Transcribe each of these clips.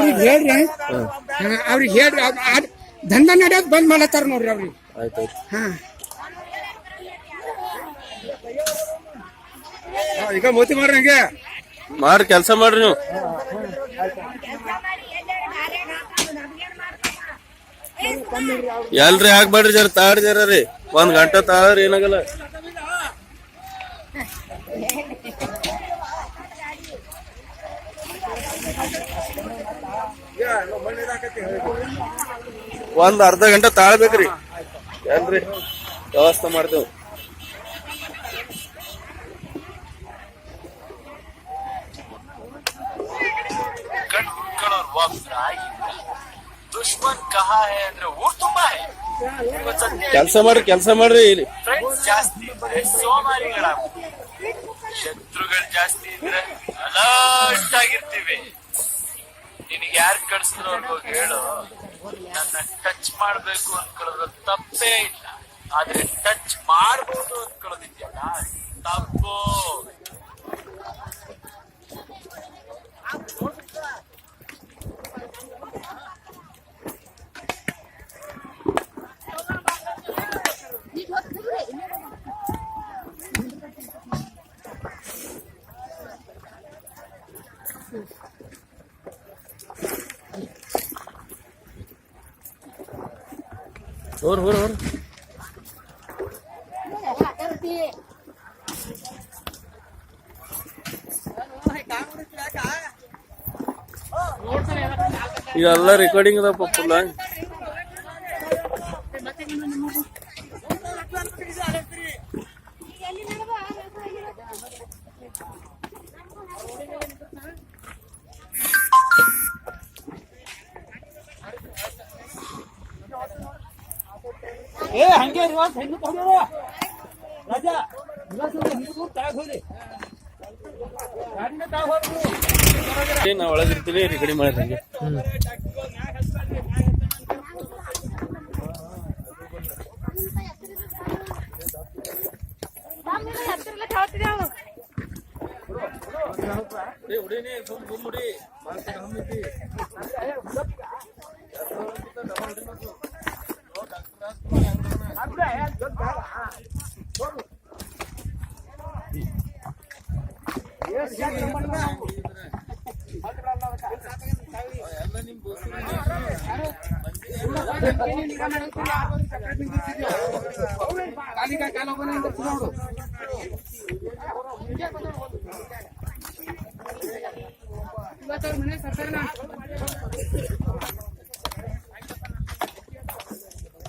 ಅವ್ರಿಗೆ ಹೇಳ್ರಿ, ಅವ್ರಿಗೆ ಹೇಳ್ರಿ, ದಂಧ ನಡೆಯೋದು ಬಂದ್ ಮಾಡತ್ತಾರ ನೋಡ್ರಿ ಅವ್ರಿಗೆ. ಆಯ್ತಾಯ್ತು. ಹಾ ಈಗ ಮೋತಿ ಮಾಡ್ರಿ, ಹಂಗೆ ಮಾಡ್ರಿ, ಕೆಲಸ ಮಾಡ್ರಿ ನೀವು. ಎಲ್ರಿ ಹಾಕ್ಬೇಡ್ರಿ, ಜರ ತಾಳ್ರಿ, ಜರ ರೀ 1 ಗಂಟೆ ತಾಳ್ರಿ, ಏನಾಗಲ್ಲ. ಒಂದ್ ಅರ್ಧ ಗಂಟೆ ತಾಳ್ಬೇಕ್ರಿ, ಏನ್ರಿ ವ್ಯವಸ್ಥೆ ಮಾಡ್ತೇವ್. ದುಶ್ಮನ್ ಕಹಾ ಹೈ ಅಂದ್ರೆ ಊರ್ ತುಂಬಾ ಹೈ. ಕೆಲಸ ಮಾಡ್ರಿ, ಕೆಲಸ ಮಾಡ್ರಿ. ಇಲ್ಲಿ ಫ್ರೆಂಡ್ಸ್ ಜಾಸ್ತಿ ಇದ್ರೆ ಸೋಮಾರಿಗಳಾಗ್ತೀವಿ, ಶತ್ರುಗಳು ಜಾಸ್ತಿ ಇದ್ರೆ ಅಲರ್ಟ್ ಆಗಿರ್ತೀವಿ. ನಿನಗೆ ಯಾರು ಕಳ್ಸಿದ್ರು ಅವ್ರಿಗೋಗಿ ಹೇಳು, ನನ್ನ ಟಚ್ ಮಾಡ್ಬೇಕು ಅನ್ಕೊಳ್ಳೋದು ತಪ್ಪೇ ಇಲ್ಲ, ಆದ್ರೆ ಟಚ್ ಮಾಡ್ಬೋದು ಅನ್ಕೊಳ್ಳೋದಿದ್ಯಲ್ಲ ತಪ್ಪು. ಹೊರ ಹೊರ ಹೊರ ಇದೆಲ್ಲ ರೆಕಾರ್ಡಿಂಗ್ ಅದಪ್ಪ ಫುಲ್. ಹಂಗೆ ರಾಜಾ ನಾ ಒಳಗಿರ್ತೀನಿ, ರೆಕಾರ್ಡಿಂಗ್ ಮಾಡಿದಂಗೆ.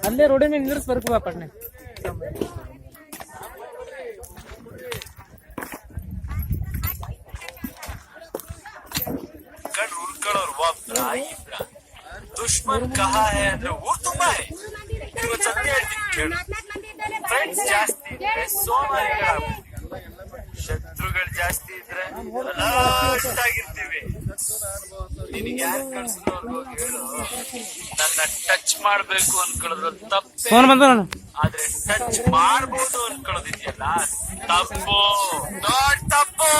ಅಲ್ಲೇ ರೋಡಿನ ಮೇಲೆ ನಿಂದ್ರಿಸ್ಬರ್ಕು ಪಟ್ನೆ. ದುಶ್ಮನ್ ಕಹಾ ಹೈ ಅಂದ್ರೆ ಊರ್ ತುಂಬಾ ಹೈ. ಸತ್ಯ ಹೇಳ್ತೀನಿ ಕೇಳು, ಫ್ರೆಂಡ್ಸ್ ಜಾಸ್ತಿ ಇದ್ರೆ ಸೋಮಾರಿಗಳಾಗ್ತೀವಿ, ಶತ್ರುಗಳು ಜಾಸ್ತಿ ಇದ್ರೆ ಅಲರ್ಟ್ ಆಗಿರ್ತೀವಿ. ನಿನಗೆ ಯಾರು ಕಳ್ಸಿದ್ರು ಅವ್ರಿಗೋಗಿ ಹೇಳು, ನನ್ನ ಟಚ್ ಮಾಡ್ಬೇಕು ಅನ್ಕೊಳ್ಳೋದು ತಪ್ಪೇ, ಆದ್ರೆ ಟಚ್ ಮಾಡ್ಬೋದು ಅನ್ಕೊಳ್ಳೋದಿದ್ಯಲ್ಲ ತಪ್ಪು, ದೊಡ್ಡ ತಪ್ಪು.